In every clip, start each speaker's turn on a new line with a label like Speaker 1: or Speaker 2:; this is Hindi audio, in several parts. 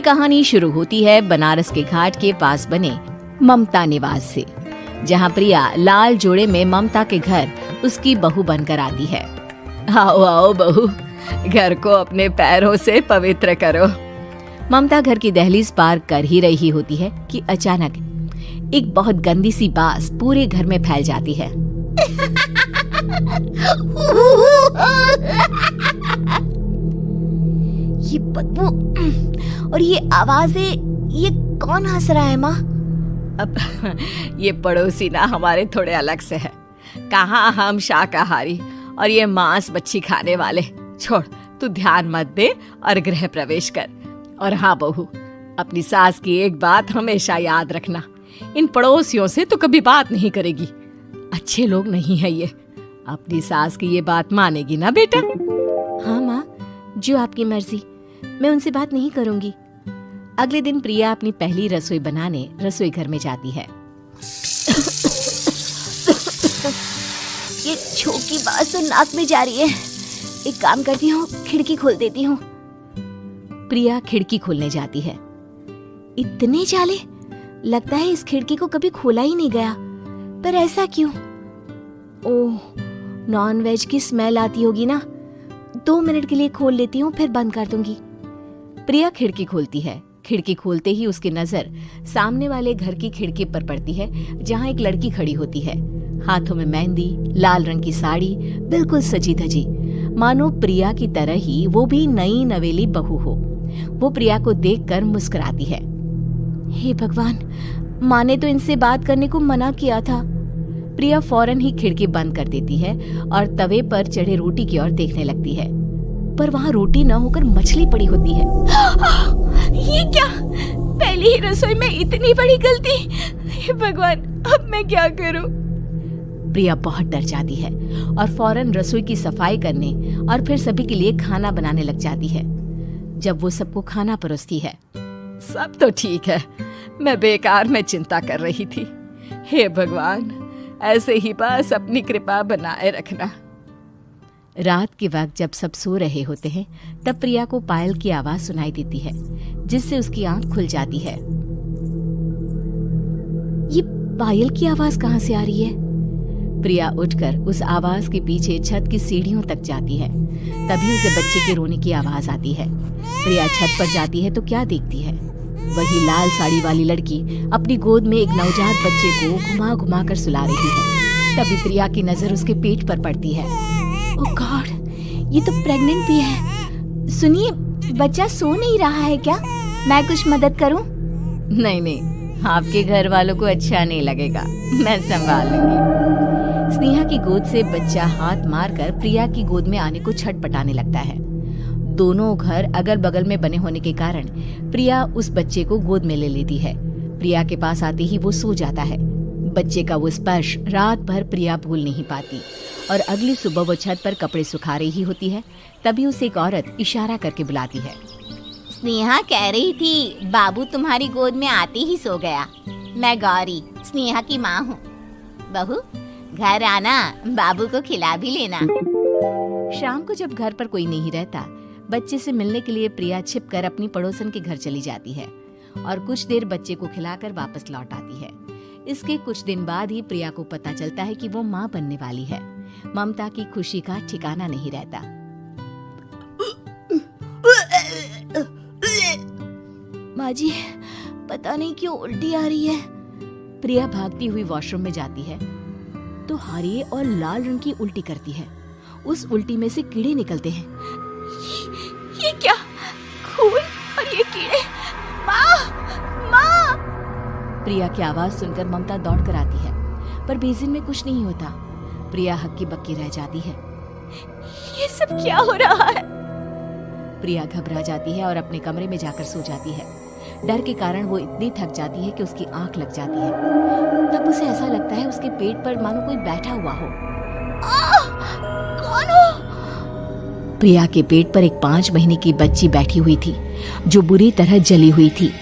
Speaker 1: कहानी शुरू होती है बनारस के घाट के पास बने ममता निवास से, जहां प्रिया लाल जोड़े में ममता के घर उसकी बहू बनकर आती है। आओ आओ बहू, घर को अपने पैरों से पवित्र करो। ममता घर की दहलीज पार कर ही रही होती है कि अचानक एक बहुत गंदी सी बास पूरे घर में फैल जाती है।
Speaker 2: ये बदबू और ये आवाजें, ये कौन हंस रहा है माँ?
Speaker 1: अब ये पड़ोसी ना हमारे थोड़े अलग से है। कहाँ हम शाकाहारी और ये मांस मच्छी खाने वाले। छोड़, तू ध्यान मत दे और गृह प्रवेश कर। और हाँ बहू, अपनी सास की एक बात हमेशा याद रखना, इन पड़ोसियों से तो कभी बात नहीं करेगी। अच्छे लोग नहीं है ये। अपनी सास की ये बात मानेगी ना बेटा?
Speaker 2: हाँ माँ, जो आपकी मर्जी, मैं उनसे बात नहीं करूंगी।
Speaker 1: अगले दिन प्रिया अपनी पहली रसोई बनाने रसोई घर में जाती है।
Speaker 2: ये छोकी बात तो नाक में जा रही है। एक काम करती हूँ, खिड़की खोल देती हूँ।
Speaker 1: प्रिया खिड़की खोलने जाती है।
Speaker 2: इतने जाले, लगता है इस खिड़की को कभी खोला ही नहीं गया। पर ऐसा क्यों? ओह, नॉन वेज की स्मेल आती होगी ना। 2 मिनट के लिए खोल लेती हूँ, फिर बंद कर दूंगी।
Speaker 1: प्रिया खिड़की खोलती है। खिड़की खोलते ही उसकी नजर सामने वाले घर की खिड़की पर पड़ती है, जहाँ एक लड़की खड़ी होती है, हाथों में मेहंदी, लाल रंग की साड़ी, बिल्कुल सजी धजी, मानो प्रिया की तरह ही वो भी नई नवेली बहू हो। वो प्रिया को देखकर मुस्कुराती है।
Speaker 2: हे भगवान, माँ ने तो इनसे बात करने को मना किया था।
Speaker 1: प्रिया फौरन ही खिड़की बंद कर देती है और तवे पर चढ़े रोटी की ओर देखने लगती है, पर वहाँ रोटी न होकर मछली पड़ी होती है।
Speaker 2: ये क्या? पहली ही रसोई में इतनी बड़ी गलती। हे भगवान, अब मैं क्या करूं?
Speaker 1: प्रिया बहुत डर जाती है और फौरन रसोई की सफाई करने और फिर सभी के लिए खाना बनाने लग जाती है। जब वो सबको खाना परोसती है, सब तो ठीक है, मैं बेकार में चिंता कर रही थी। हे भगवान, ऐसे ही बस अपनी कृपा बनाए रखना। रात के वक्त जब सब सो रहे होते हैं, तब प्रिया को पायल की आवाज सुनाई देती है, जिससे उसकी आंख खुल जाती है।
Speaker 2: ये पायल की आवाज कहाँ से आ रही है?
Speaker 1: प्रिया उठकर उस आवाज के पीछे छत की सीढ़ियों तक जाती है। तभी उसे बच्चे के रोने की आवाज आती है। प्रिया छत पर जाती है तो क्या देखती है? वही लाल साड़ी वाली लड़की अपनी गोद में एक नवजात बच्चे को घुमा घुमा कर सुला रही है। तभी प्रिया की नजर उसके पेट पर पड़ती है।
Speaker 2: ओह गॉड, ये तो प्रेग्नेंट भी है। सुनिए, बच्चा सो नहीं रहा है क्या? मैं कुछ मदद करूं?
Speaker 1: नहीं नहीं, आपके घर वालों को अच्छा नहीं लगेगा, मैं संभाल लूंगी। स्नेहा की गोद से बच्चा हाथ मारकर प्रिया की गोद में आने को छटपटाने लगता है। दोनों घर अगल बगल में बने होने के कारण प्रिया उस बच्चे को गोद में ले लेती है। प्रिया के पास आते ही वो सो जाता है। बच्चे का वो स्पर्श रात भर प्रिया भूल नहीं पाती और अगली सुबह वो छत पर कपड़े सुखा रही होती है। तभी उसे एक औरत इशारा करके बुलाती है।
Speaker 2: स्नेहा कह रही थी बाबू तुम्हारी गोद में आते ही सो गया। मैं गौरी, स्नेहा की माँ हूँ। बहू, घर आना, बाबू को खिला भी लेना।
Speaker 1: शाम को जब घर पर कोई नहीं रहता, बच्चे से मिलने के लिए प्रिया छिपकर अपनी पड़ोसन के घर चली जाती है और कुछ देर बच्चे को खिलाकर वापस लौट आती है। इसके कुछ दिन बाद ही प्रिया को पता चलता है कि वो माँ बनने वाली है। ममता की खुशी का ठिकाना नहीं रहता।
Speaker 2: माँ जी, पता नहीं क्यों उल्टी आ रही है।
Speaker 1: प्रिया भागती हुई वॉशरूम में जाती है तो हरे और लाल रंग की उल्टी करती है। उस उल्टी में से कीड़े निकलते हैं।
Speaker 2: ये क्या? खून और ये कीड़े! माँ, माँ!
Speaker 1: प्रिया की आवाज सुनकर ममता दौड़ कर आती है, पर बेसिन में कुछ नहीं होता। प्रिया हक्की बक्की रह जाती है।
Speaker 2: ये सब क्या हो रहा है?
Speaker 1: प्रिया घबरा जाती है और अपने कमरे में जाकर सो जाती है। डर के कारण वो इतनी थक जाती है कि उसकी आंख लग जाती है। तब उसे ऐसा लगता है उसके पेट पर मानो कोई बैठा हुआ हो।
Speaker 2: कौन हो?
Speaker 1: प्रिया के पेट पर एक 5 महीने की बच्ची बैठी हुई थी, जो बुरी तरह जली हुई थी।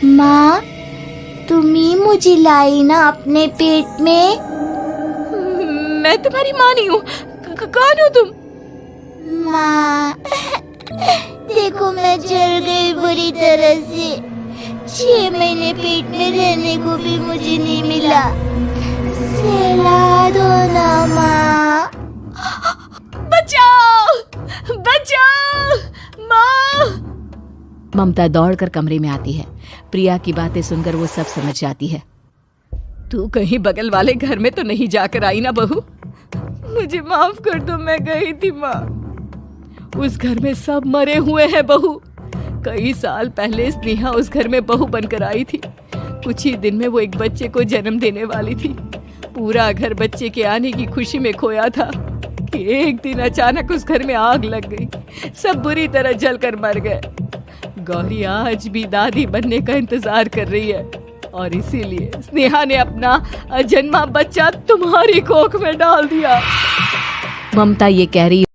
Speaker 2: माँ, तुम ही मुझे लाई ना अपने पेट में? मैं तुम्हारी माँ नहीं हूँ। कौन हो तुम? माँ, देखो मैं जल गई बुरी तरह से। 6 महीने पेट में रहने को भी मुझे नहीं मिला। सहला दो ना माँ।
Speaker 1: बचाओ, बचाओ, माँ। ममता दौड़कर कमरे में आती है। प्रिया की बातें सुनकर वो सब समझ जाती है। तू कहीं बगल वाले घर में तो नहीं जाकर आई ना बहू? मुझे माफ कर दो, मैं गई थी माँ। उस घर में सब मरे हुए हैं बहू। कई साल पहले स्नेहा उस घर में बहू बनकर आई थी। कुछ ही दिन में वो एक बच्चे को जन्म देने वाली थी। पूरा घर बच्चे के आने की खुशी में खोया था कि एक दिन अचानक उस घर में आग लग गई। सब बुरी तरह जलकर मर गए। गौरी आज भी दादी बनने का इंतजार कर रही है और इसीलिए स्नेहा ने अपना अजन्मा बच्चा तुम्हारी कोख में डाल दिया। ममता ये कह रही